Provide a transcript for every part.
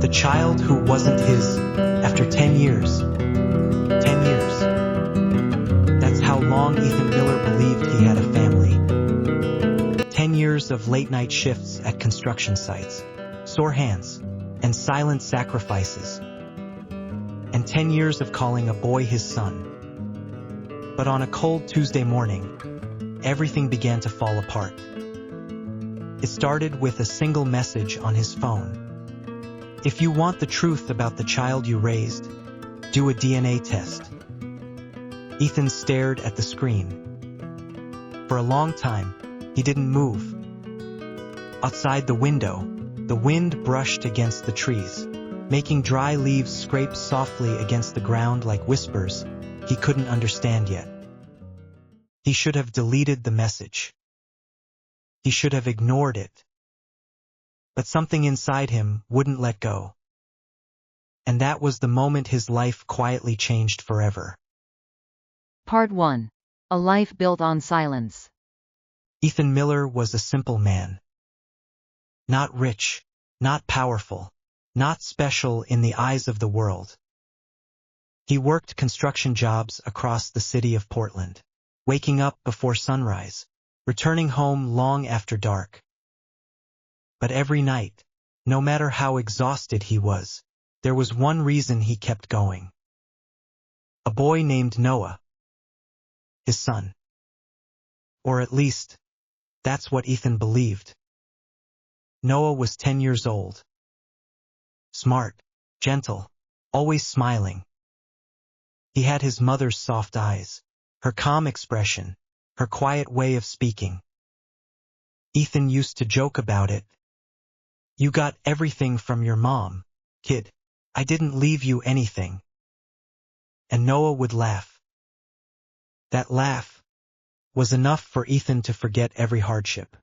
the child who wasn't his, after 10 years. 10 years. That's how long Ethan Miller believed he had a family. 10 years of late-night shifts at construction sites, sore hands, and silent sacrifices. And 10 years of calling a boy his son. But on a cold Tuesday morning, everything began to fall apart. It started with a single message on his phone. If you want the truth about the child you raised, do a DNA test. Ethan stared at the screen. For a long time, he didn't move. Outside the window, the wind brushed against the trees, making dry leaves scrape softly against the ground like whispers he couldn't understand yet. He should have deleted the message. He should have ignored it. But something inside him wouldn't let go. And that was the moment his life quietly changed forever. Part 1. A life built on silence. Ethan Miller was a simple man. Not rich, not powerful, not special in the eyes of the world. He worked construction jobs across the city of Portland, waking up before sunrise, returning home long after dark. But every night, no matter how exhausted he was, there was one reason he kept going. A boy named Noah. His son. Or at least, that's what Ethan believed. Noah was 10 years old. Smart, gentle, always smiling. He had his mother's soft eyes, her calm expression, her quiet way of speaking. Ethan used to joke about it. You got everything from your mom, kid. I didn't leave you anything. And Noah would laugh. That laugh was enough for Ethan to forget every hardship.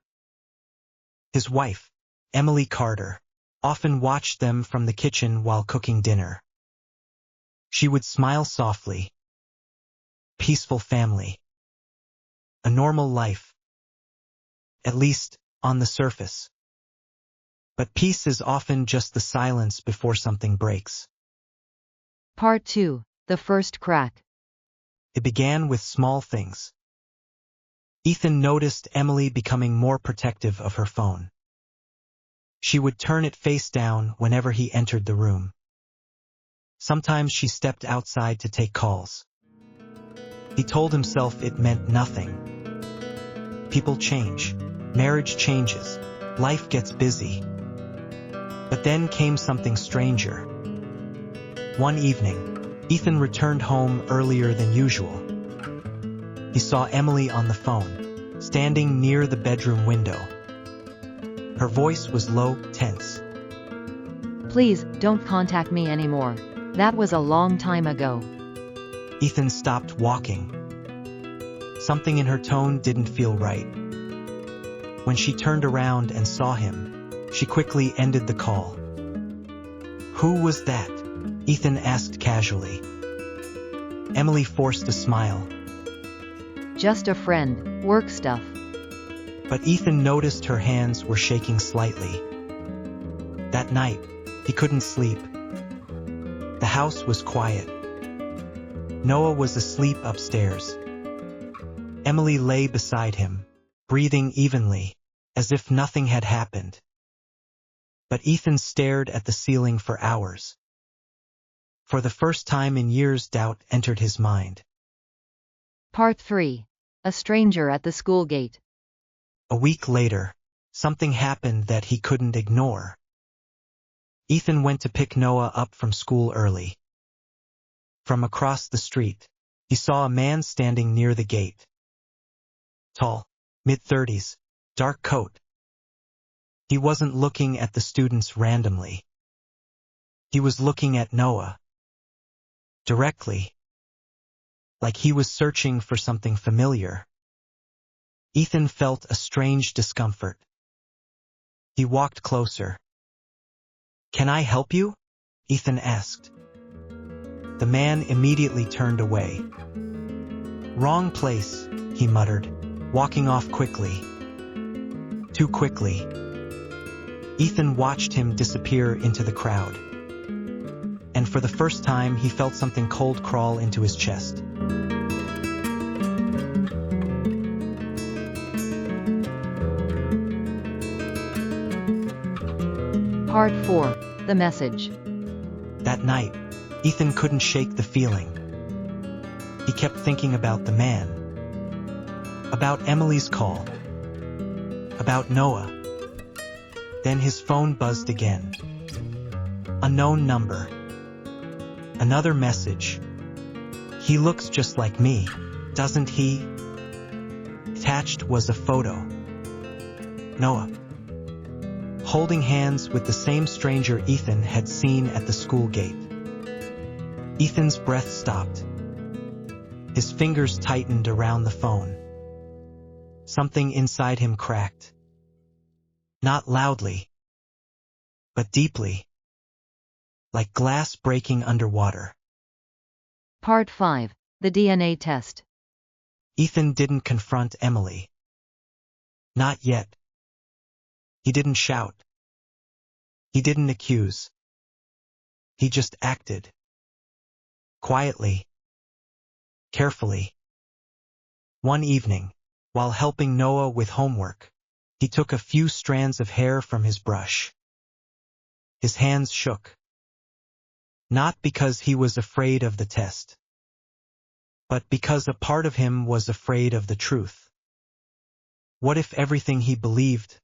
His wife, Emily Carter, often watched them from the kitchen while cooking dinner. She would smile softly. Peaceful family. A normal life. At least, on the surface. But peace is often just the silence before something breaks. Part 2. The first crack. It began with small things. Ethan noticed Emily becoming more protective of her phone. She would turn it face down whenever he entered the room. Sometimes she stepped outside to take calls. He told himself it meant nothing. People change. Marriage changes. Life gets busy. But then came something stranger. One evening, Ethan returned home earlier than usual. He saw Emily on the phone, standing near the bedroom window. Her voice was low, tense. Please, don't contact me anymore. That was a long time ago. Ethan stopped walking. Something in her tone didn't feel right. When she turned around and saw him, she quickly ended the call. Who was that? Ethan asked casually. Emily forced a smile. Just a friend, work stuff. But Ethan noticed her hands were shaking slightly. That night, he couldn't sleep. The house was quiet. Noah was asleep upstairs. Emily lay beside him, breathing evenly, as if nothing had happened. But Ethan stared at the ceiling for hours. For the first time in years, doubt entered his mind. Part 3. A stranger at the school gate. A week later, something happened that he couldn't ignore. Ethan went to pick Noah up from school early. From across the street, he saw a man standing near the gate. Tall, mid-30s, dark coat. He wasn't looking at the students randomly. He was looking at Noah. Directly. Like he was searching for something familiar. Ethan felt a strange discomfort. He walked closer. Can I help you? Ethan asked. The man immediately turned away. Wrong place, he muttered, walking off quickly. Too quickly. Ethan watched him disappear into the crowd. and for the first time he felt something cold crawl into his chest. Part 4. The Message. That night, Ethan couldn't shake the feeling. He kept thinking about the man, about Emily's call, about Noah. Then his phone buzzed again. Unknown number. Another message. He looks just like me, doesn't he? Attached was a photo. Noah, holding hands with the same stranger Ethan had seen at the school gate. Ethan's breath stopped. His fingers tightened around the phone. Something inside him cracked. Not loudly, but deeply, like glass breaking underwater. Part 5. The DNA Test. Ethan didn't confront Emily. Not yet. He didn't shout. He didn't accuse. He just acted. Quietly. Carefully. One evening, while helping Noah with homework, he took a few strands of hair from his brush. His hands shook. Not because he was afraid of the test, but because a part of him was afraid of the truth. What if everything he believed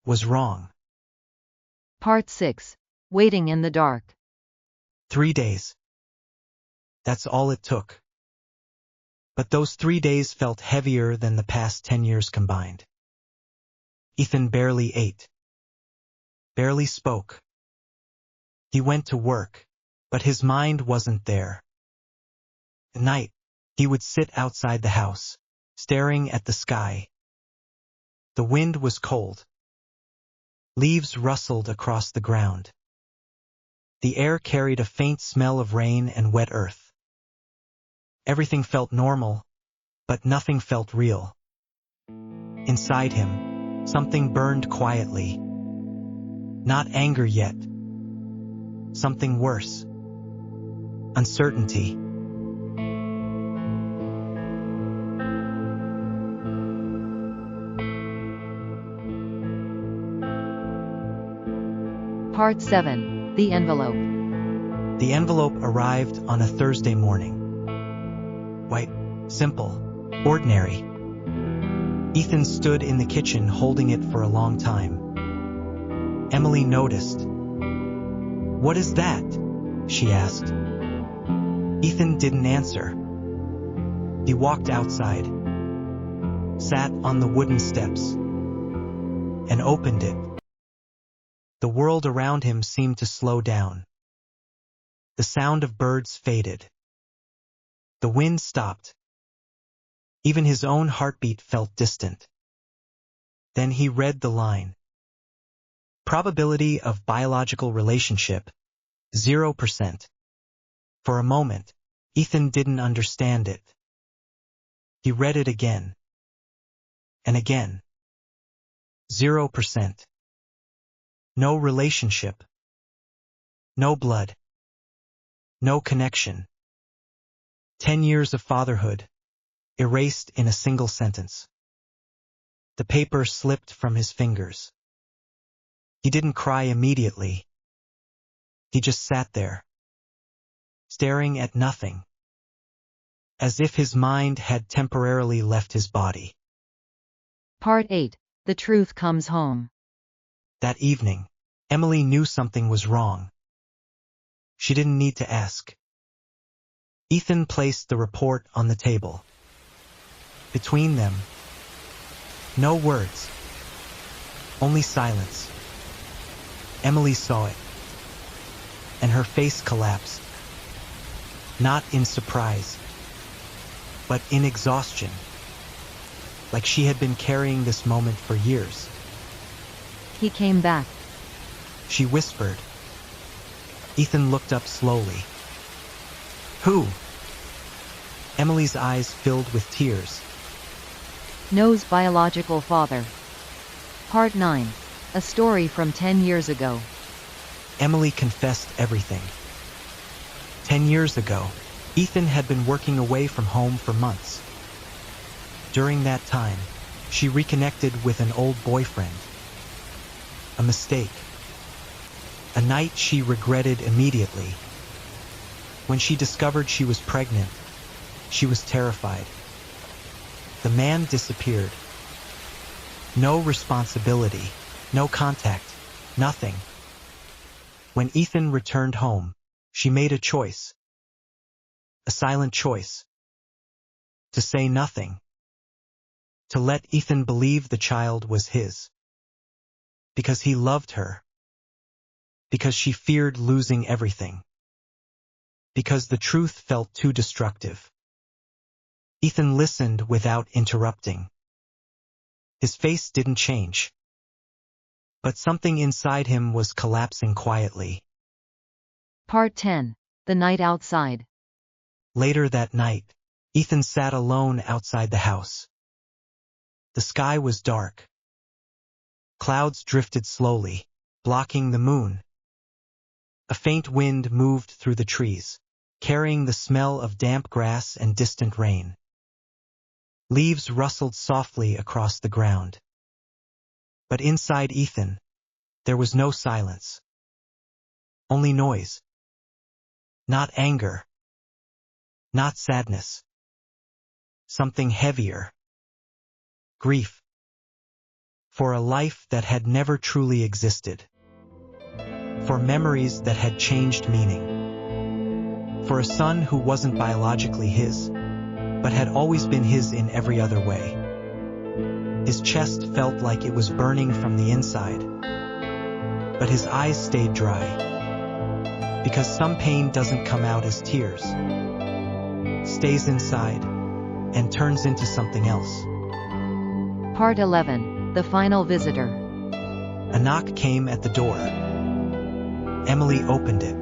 was wrong? Part 6. Waiting in the Dark. 3 days. That's all it took. But those 3 days felt heavier than the past 10 years combined. Ethan barely ate. Barely spoke. He went to work, but his mind wasn't there. At night, he would sit outside the house, staring at the sky. The wind was cold. Leaves rustled across the ground. The air carried a faint smell of rain and wet earth. Everything felt normal, but nothing felt real. Inside him, something burned quietly. Not anger yet. Something worse. Uncertainty. Part 7. The Envelope. The envelope arrived on a Thursday morning. White, simple, ordinary. Ethan stood in the kitchen holding it for a long time. Emily noticed. "What is that?" she asked. Ethan didn't answer. He walked outside, sat on the wooden steps, and opened it. The world around him seemed to slow down. The sound of birds faded. The wind stopped. Even his own heartbeat felt distant. Then he read the line. Probability of biological relationship, 0%. For a moment, Ethan didn't understand it. He read it again. And again. 0%. No relationship. No blood. No connection. 10 years of fatherhood, erased in a single sentence. The paper slipped from his fingers. He didn't cry immediately. He just sat there, staring at nothing, as if his mind had temporarily left his body. Part 8. The Truth Comes Home. That evening, Emily knew something was wrong. She didn't need to ask. Ethan placed the report on the table. Between them, no words, only silence. Emily saw it, and her face collapsed. Not in surprise, but in exhaustion, like she had been carrying this moment for years. He came back. She whispered. Ethan looked up slowly. Who? Emily's eyes filled with tears. Noah's biological father. Part 9. A story from 10 years ago. Emily confessed everything. 10 years ago, Ethan had been working away from home for months. During that time, she reconnected with an old boyfriend. A mistake. A night she regretted immediately. When she discovered she was pregnant, she was terrified. The man disappeared. No responsibility, no contact, nothing. When Ethan returned home, she made a choice. A silent choice. To say nothing. To let Ethan believe the child was his. Because he loved her. Because she feared losing everything. Because the truth felt too destructive. Ethan listened without interrupting. His face didn't change. But something inside him was collapsing quietly. Part 10. The night outside. Later that night, Ethan sat alone outside the house. The sky was dark. Clouds drifted slowly, blocking the moon. A faint wind moved through the trees, carrying the smell of damp grass and distant rain. Leaves rustled softly across the ground. But inside Ethan, there was no silence. Only noise. Not anger. Not sadness. Something heavier. Grief. For a life that had never truly existed. For memories that had changed meaning. For a son who wasn't biologically his, but had always been his in every other way. His chest felt like it was burning from the inside. But his eyes stayed dry. Because some pain doesn't come out as tears. Stays inside, and turns into something else. Part 11. The final visitor. A knock came at the door. Emily opened it.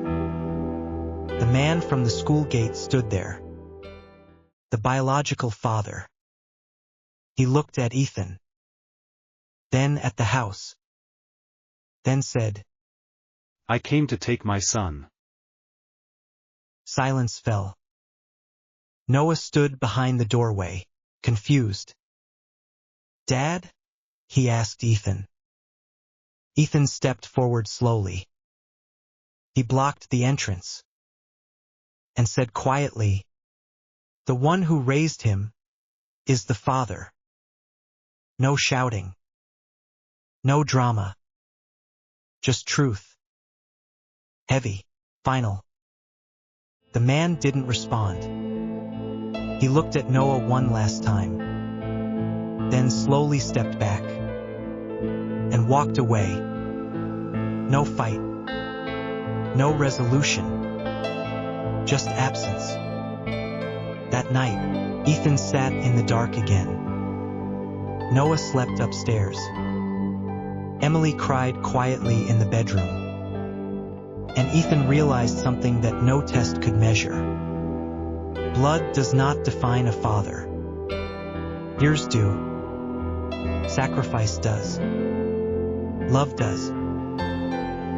The man from the school gate stood there. The biological father. He looked at Ethan. Then at the house. Then said, "I came to take my son." Silence fell. Noah stood behind the doorway, confused. "Dad?" he asked Ethan. Ethan stepped forward slowly. He blocked the entrance. And said quietly, "The one who raised him is the father." No shouting. No drama. Just truth. Heavy, final. The man didn't respond. He looked at Noah one last time. Then slowly stepped back. And walked away. No fight. No resolution. Just absence. That night, Ethan sat in the dark again. Noah slept upstairs. Emily cried quietly in the bedroom. And Ethan realized something that no test could measure. Blood does not define a father. Years do. Sacrifice does. Love does.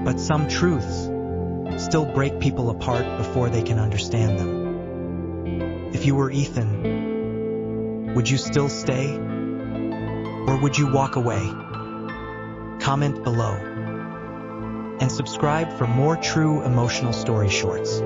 But some truths still break people apart before they can understand them. If you were Ethan, would you still stay? Or would you walk away? Comment below. And subscribe for more true emotional story shorts.